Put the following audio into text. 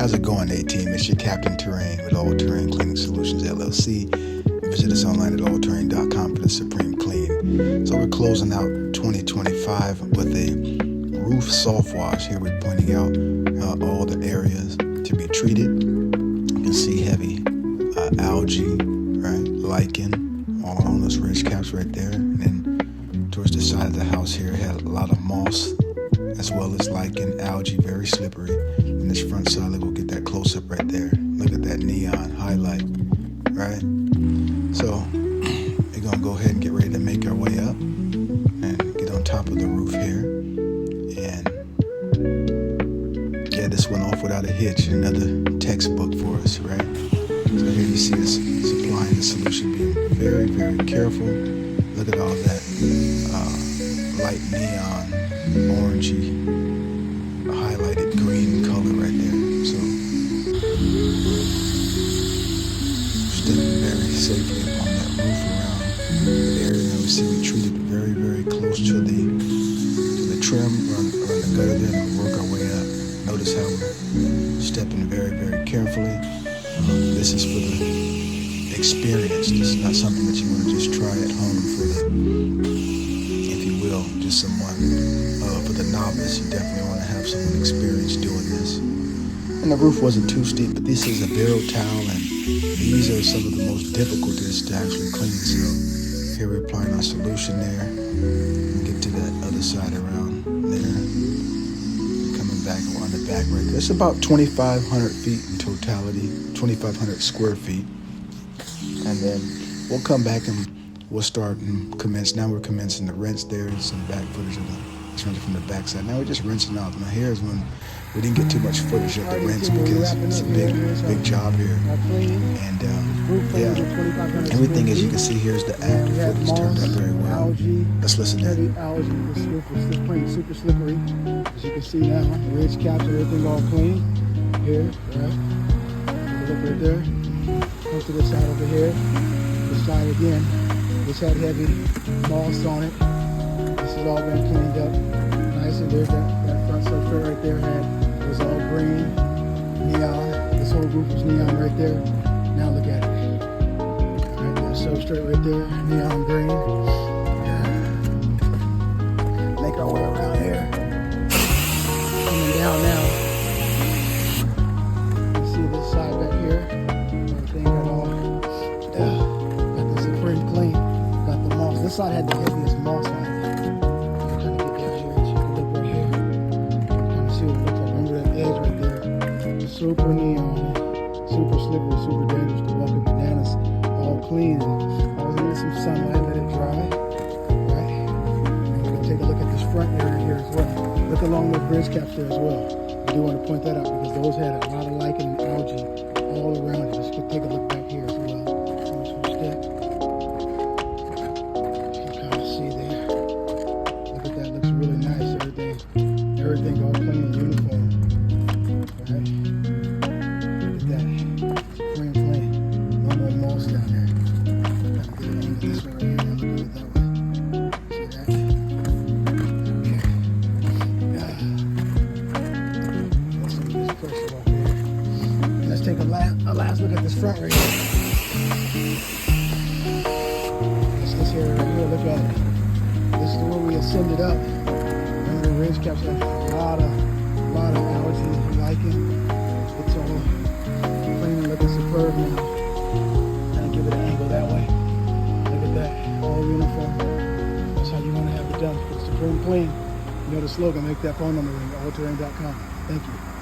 How's it going, A-Team? It's your Captain Terraine with All Terraine Cleaning Solutions, LLC. Visit us online at allterraine.com for the supreme clean. So we're closing out 2025 with a roof soft wash. Here we're pointing out all the areas to be treated. You can see heavy algae, right? Lichen, all along those ridge caps right there. And then towards the side of the house here, it had a lot of moss, as well as lichen, algae, very slippery. And this front side, look, we'll get that close up right there. Look at that neon highlight, right? So we're gonna go ahead and get ready to make our way up and get on top of the roof here. And yeah, this went off without a hitch. Another textbook for us, right? So here you see us supplying the solution, being very, very careful. Look at all that light neon, orangey, highlighted green color right there. So stepping very safely upon that roof around the area. Now we see we treated very, very close to the trim, run the gutter there, and work our way up. Notice how we're stepping very, very carefully. This is for the experience. This is not something that you want to just try at home for the, if you will, just someone, for the novice. You definitely want to have someone experienced doing this. And the roof wasn't too steep, but this is a barrel towel, and these are some of the most difficulties to actually clean. So here we're applying our solution there. And get to that other side around there. Coming back on the back right there. It's about 2,500 feet in totality, 2,500 square feet. And then we'll come back and we'll start and commence. Now we're commencing the rinse there. There's some back footage of it's running from the back side. Now we're just rinsing out. Now here's when we didn't get too much footage of the rinse because it's a big job here. And yeah, everything as you can see here is the after footage turned out very well. Let's listen to it. Algae, this roof is super slippery. As you can see now, the ridge caps, everything all clean. Here, right? Take a look right there. Come to this side over here. This side again. This had heavy moss on it. This has all been cleaned up nice, and there's that front substrate right there it was all green, neon. This whole roof was neon right there. Now look at it. Right there, substrate right there, neon green. Make our way around here. Coming down now. You see this side back here. Everything got all got this pretty clean. Got the moss. This side had the heaviest moss on it. Super neon, super slippery, super dangerous to walk in bananas, all clean. And I was in some sunlight, let it dry, right? And we're gonna take a look at this front area here as well. Look along the bridge caps there as well. I do want to point that out because those had a lot of lichen and algae all around it. Just take a look back here as well. Step. You can kind of see there. Look at that, looks really nice. Everything all clean and uniform, right? Let's take a last look at this front right here. This here right here, look at it. This is where we ascended up. Remember the ridge caps have a lot of algae and lichen. It's all clean and looking superb now. Kind of give it an angle that way. Look at that, all uniform. That's how you want to have it done. It's supreme clean. You know the slogan, make that phone number ring, allterraine.com. Thank you.